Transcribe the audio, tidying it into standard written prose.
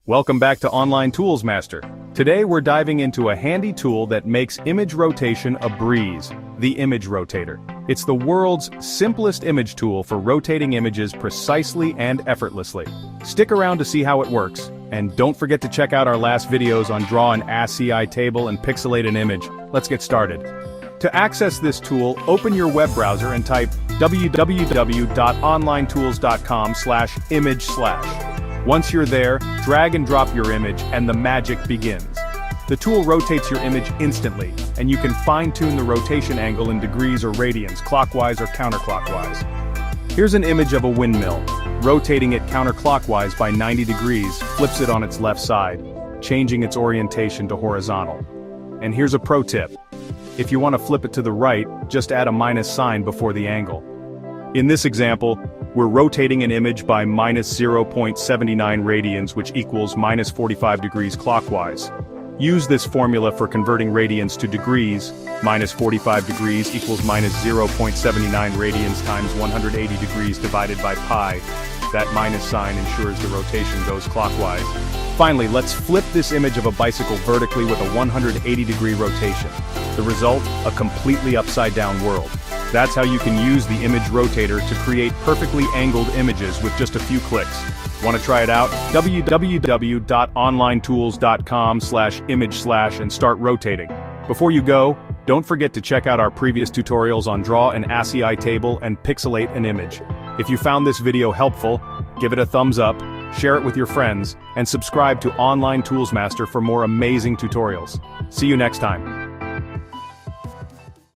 Welcome back to Online Tools Master. Today we're diving into a handy tool that makes image rotation a breeze, the image rotator. It's the world's simplest image tool for rotating images precisely and effortlessly. Stick around to see how it works, and don't forget to check out our last videos on draw an ASCII table and pixelate an image. Let's get started. To access this tool, open your web browser and type www.onlinetools.com/image/. Once you're there, drag and drop your image and the magic begins. The tool rotates your image instantly, and you can fine-tune the rotation angle in degrees or radians, clockwise or counterclockwise. Here's an image of a windmill. Rotating it counterclockwise by 90 degrees flips it on its left side, changing its orientation to horizontal. And here's a pro tip. If you want to flip it to the right, just add a minus sign before the angle. In this example, we're rotating an image by minus 0.79 radians, which equals minus 45 degrees clockwise. Use this formula for converting radians to degrees. Minus 45 degrees equals minus 0.79 radians times 180 degrees divided by pi. That minus sign ensures the rotation goes clockwise. Finally, let's flip this image of a bicycle vertically with a 180-degree rotation. The result, a completely upside-down world. That's how you can use the image rotator to create perfectly angled images with just a few clicks. Want to try it out? www.onlinetools.com/image/ and start rotating. Before you go, don't forget to check out our previous tutorials on draw an ASCII table and pixelate an image. If you found this video helpful, give it a thumbs up, share it with your friends, and subscribe to Online Tools Master for more amazing tutorials. See you next time.